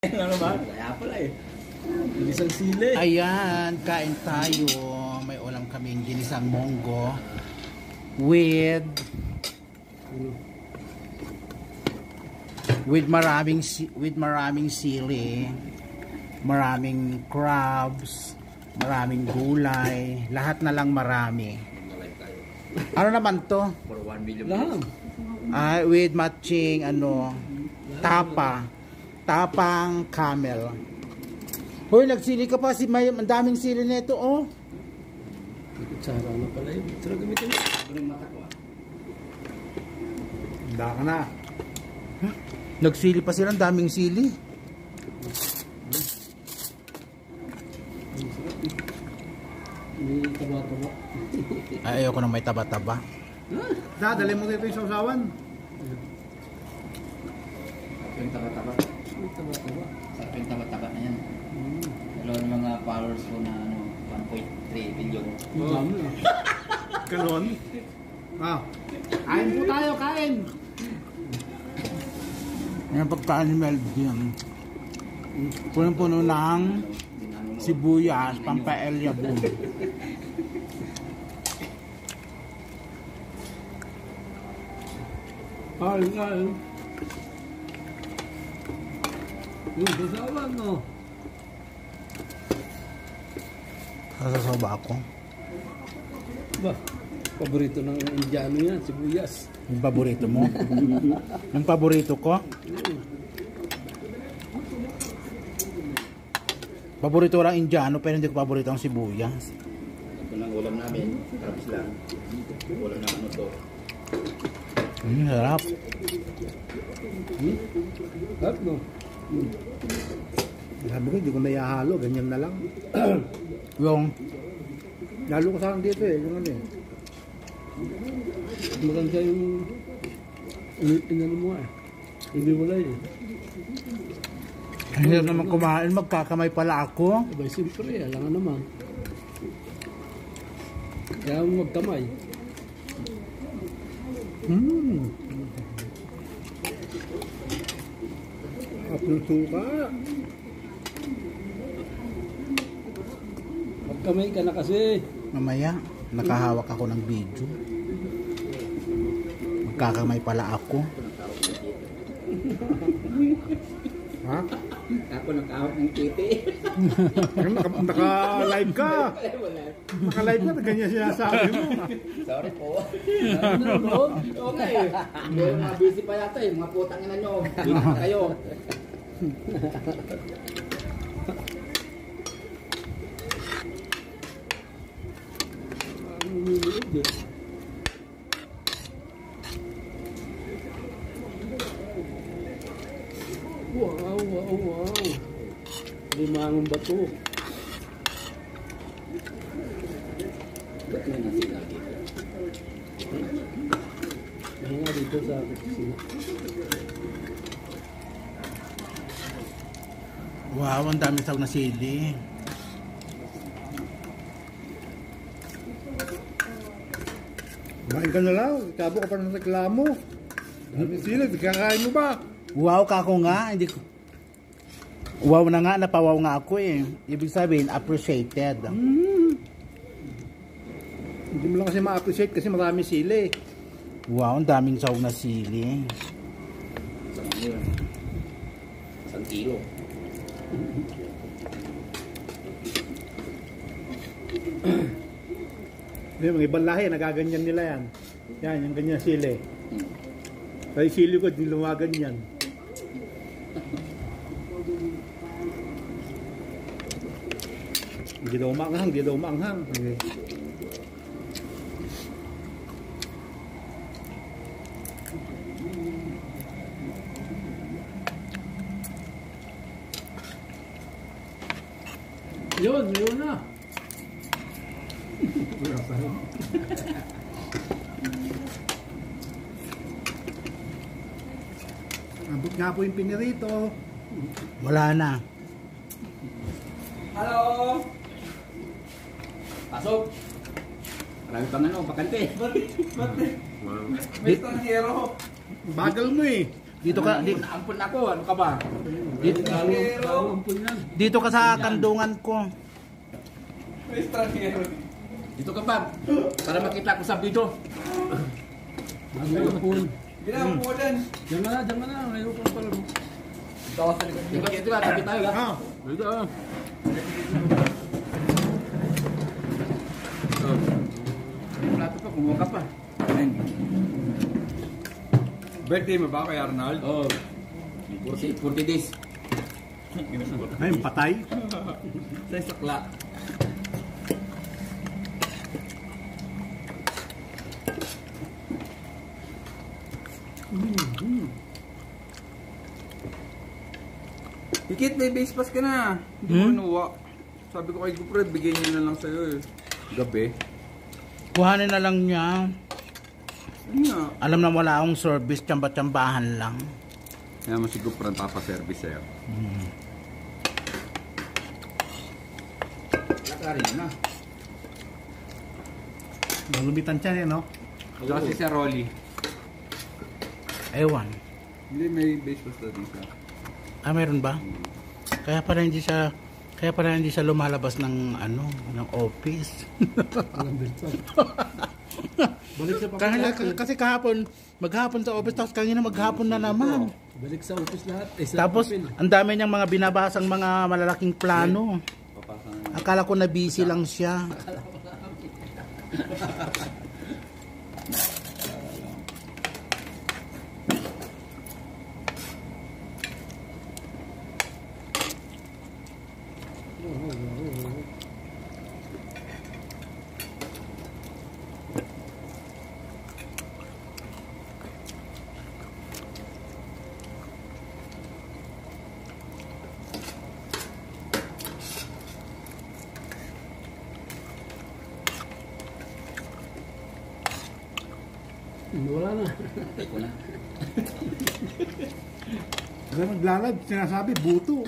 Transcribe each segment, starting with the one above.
Ano ba? Kaya pala eh. Ginisang sili. Ayan, kain tayo. May ulam kaming ginisang monggo with maraming sili, maraming crabs, maraming gulay, lahat na lang marami. Ano naman to? For 1 million. With matching tapang camel. Hoy, nagsili ka pa, ang daming sili nito, oh. Kutsara na pala yun. Kutsara gamitin mo. Handa ka na. Nagsili pa sila, ang daming sili. May taba-taba. Ayoko na may taba-taba. Dali mo dito yung sausawan. Yung taba-taba. May taba-taba. Sarap yung taba-taba na yan. Dalawa ng mga followers ko na 1.3 billion. Ang dami ah. Ganon. Kain po tayo, kain. Yung pagkain ni Melvin. Puno-puno ng sibuyas, pampaelya boom. Kain. Yung sasawan no. Sasawa ako. Ba, paborito ng Indiano yan, sibuyas. Yung paborito mo? Yung paborito ko? Paborito lang Indiano pero hindi ko paborito ang sibuyas. Ito ng ulam namin. Crabs lang. Ulam na ano to. Sarap. Sarap no? Sabi ko, hindi ko na ihahalo, ganyan na lang. Yung Lalo ko saan dito eh, yung ano eh. Maganda yung inano mo eh. Hindi wala eh. hindi naman kumain, magkakamay pala ako. Abay, siyempre, alangan naman. Kaya mo magkamay. At yung suka. Magkamay ka na kasi. Mamaya, nakahawak ako ng video. Magkakamay pala ako. Ha? Ako nakahawak ng titi. Naka-live ka. Naka-live ka, ganyan sinasabi mo. Sorry po. Okay. Mga busy pa yata eh. Mga putang ina nyo. Busy kayo. Wow. Limangong bato. Ba't may nasila dito? May nga dito sa kusina. Wow, ang dami tawag na sili. Kumain ka na lang, kabo ka pa ng reklamo. Dami sila, kakain mo ba? Wow, kako nga. Hindi ko... Wow na nga, napawaw nga ako eh. Ibig sabihin, appreciated. Hindi mo lang kasi ma-appreciate kasi marami sili. Wow, ang daming sawag na sili. Isang yun. Isang kilo. Yung mga ibang lahi, nagaganyan nila yan. Yan, yung ganyan sili. Kaya sili ko, di lumagan yan. Hindi daw maanghang. Okay. Yun na. Wala pa rin. Abot nga po yung pinirito. Wala na. Hello! Pasok! Marami pang bakante. May tanghero. Bagal mo eh. Dito ka, Ampun ako, ano ka ba? Lalo ampun yan. dito ka sa kandungan ko. Dito ka pa, para makita ko sa video. Lalo ampun. Ginawa mo din. Diyan ka na. Mayroon ko pala mo. Dito ka, tabi tayo ha. Dito ah. Plato pa, kumuha ka pa. Birthday mo ba kay Arnold? Oo. 40 days. Ay, patay. Sa sakla. Hikit, may base pass ka na. Hindi mo kinuha. Sabi ko kay Gupre, bigyan niya na lang sa'yo eh. Gabi. Kuhanin na lang niya. Ano nga? Alam na wala akong service, tsamba-tsambahan lang. Kaya mo si Gupre ang papaservice sa'yo. Lakarin na. Malubitan siya no? Saka si Sir Rolly. Ewan. Hindi, may base pass na din siya. Ah, meron ba? Kaya pala hindi siya lumalabas ng ano, ng office. Balik sa papel. Kasi kahapon, maghapon sa office, tapos kanina maghapon na naman. Balik sa office lahat. Sa Tapos, papel. ang dami niyang mga binabasang mga malalaking plano. Akala ko na busy lang siya. Wala na. Iko na. Kasi naglalad, sinasabi, buto.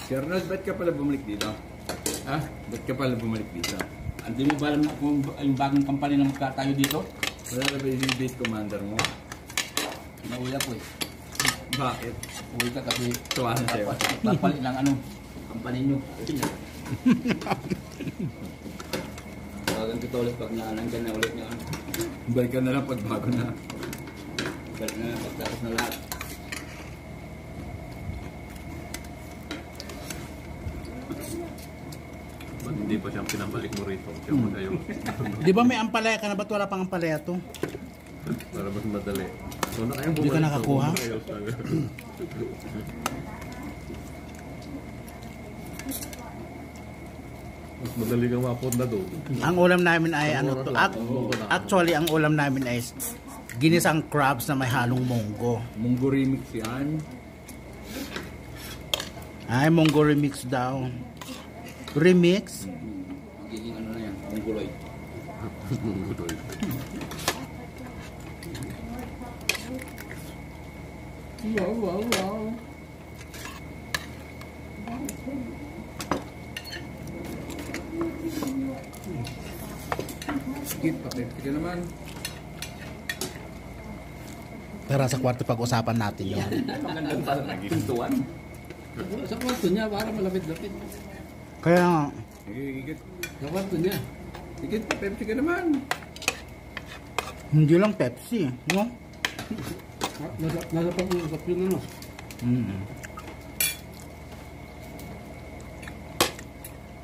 Si Arnold, ba't ka pala bumalik dito? Ha? Ba't ka pala bumalik dito? Hindi mo ba alam na kung yung bagong company na magkatayo dito? Wala na ba yung base commander mo? Nauwi ako eh. Bakit? Uwi ka kasi Tuwa na sa'yo. papalit ng ano, company nyo. Tawagan kita ulit pag nandyan na ulit nyo. Balik ka na lang pag bago na. Balik na pagtapos na lahat. Ba't hindi pa siyang pinabalik mo rito? Siya mo tayo. Di ba may ampalaya ka na? Ba't wala pang ampalaya to? Para mas madali. So, na kayang Hindi ka bumalik nakakuha? to, ayos talaga. Mas madali kang mapunta doon. Ang ulam namin ay ano to. Actually, ang ulam namin ay ginisang crabs na may halong munggo. Munggo remix yan. Ay, munggo remix daw. Remix? Magiging ano na yan, mungguloy. Wow. Skip, papepti ka naman. Tara sa kwarto pag-usapan natin yun. Magandang pala nagkintuan. Sa kwarto niya, para malapit-lapit. Kaya, Higit. Sa kwarto niya. Higit, papepti ka naman. hindi lang Pepsi, no? Nasa pag-uusap yun ano.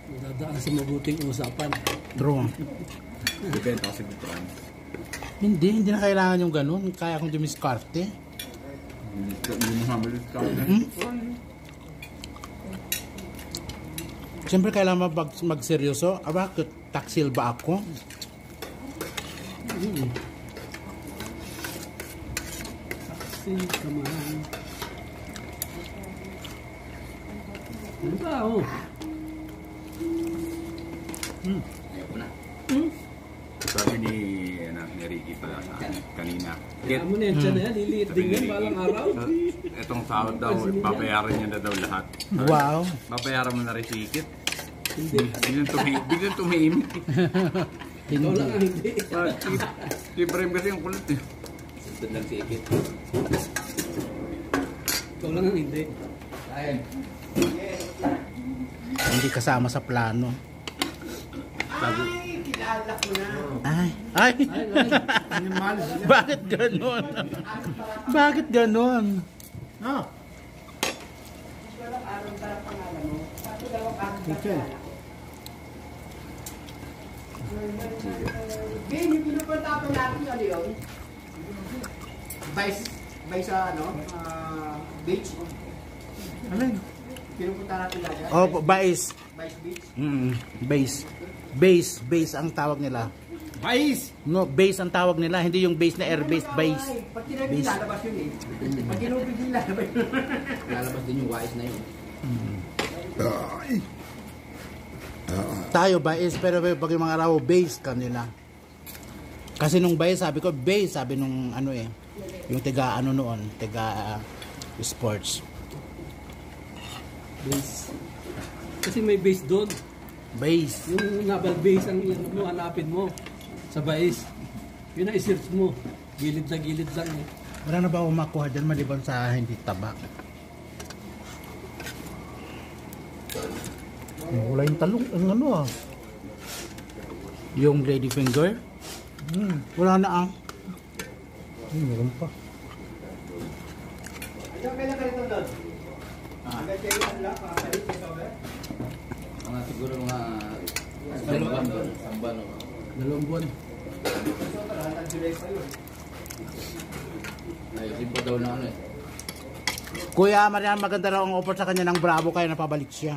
Nadadaan sa mabuting usapan. True. Depende kasi Gupran. Hindi na kailangan yung ganun. Kaya kong dumiskarte. Hindi mo hamalit ka. Siyempre kailangan magseryoso. Bakit? Taksil ba ako? Come on. Ano ba oh? Ayoko na. Sabi ni Ricky pala sa akin kanina. Kaya mo na yan siya na yan. Liliit din yan. Balang araw. Itong sahod daw, papayaran niya na daw lahat. Wow. Papayaran mo na rin si Ikit. Hindi. Biglang tumihimik. Ikaw lang ang hindi. Si Ibrahim kasi ang kulit eh. Doon lang si Ikit. Ikaw lang ang hindi. Kain. Hindi kasama sa plano. Ay, kilala ko na. Ay! Animal. Bakit ganon? Bakit ganon? Ah. Chicken. Ben, yung pinupunta ko natin ano yun? Bay sa ano? Beach. Alin? Pinupunta natin natin. Oh, base. Vice Beach. Base ang tawag nila. Mais! No, base ang tawag nila, hindi yung base na air-based, base. Pag tinagin, lalabas yun eh. Pag tinubig din lalabas yun. Lalabas din yung wise na yun. Tayo base, pero pag yung mga araw, base kanila. Kasi nung base, sabi ko, base, sabi nung ano eh, yung tiga ano noon, tiga sports. Base. Kasi may base doon. Base. Yung naval base ang mo, hanapin mo. Sa base. Yun ang i-search mo. Gilid na gilid lang eh. Wala na ba akong makuha dyan maliban sa hindi taba? Wala yung talong, ang ano ah. Yung lady finger? Wala na ah. Meron pa. Ito, kailan ka rito doon? Agad kayo lang lang, pakalit ka ba? Mga siguro mga samban doon. Samban o. 2 buwan. Ayusin pa daw na ano eh. Kuya Marian, maganda raw ang offer sa kanya ng Bravo kaya napabalik siya.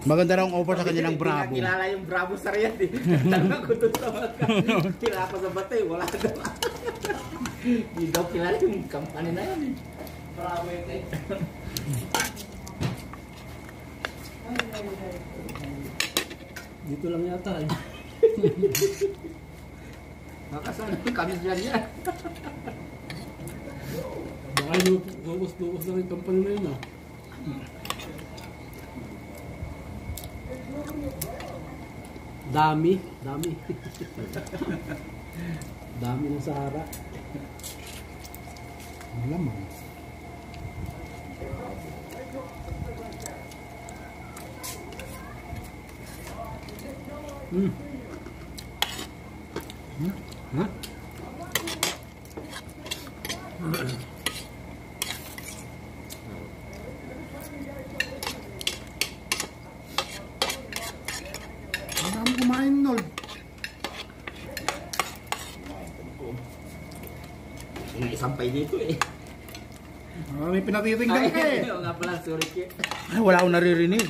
Maganda raw ang offer sa kanya ng Bravo. Kilala yung Bravo sa Riyadh eh. Tanga ko doon sa mga kilala pa sa batay, wala daw. Hindi daw kilala yung company na yan eh. Bravo yun eh. Dito lang yata eh. Nakasama kami dyan yan. Baka yung bukas lang yung company na yun ah. Dami. Dami ng Sahara. Lamang. Ha? Ang dami kumain, Nol. Isampay dito eh. May pinatitinggan ka eh. Oo nga pala, sorry kid. Ay, wala akong naririnig.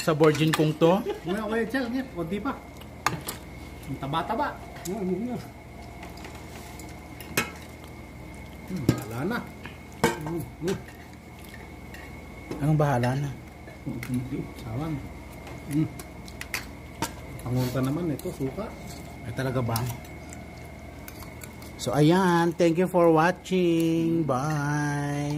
Sa virgin kong to. Okay, Chel, konti pa. Ang taba-taba. Wala na. Anong bahala na? Sawan. Pangunta naman ito, suka. Ay talaga ba? So ayan, thank you for watching. Bye.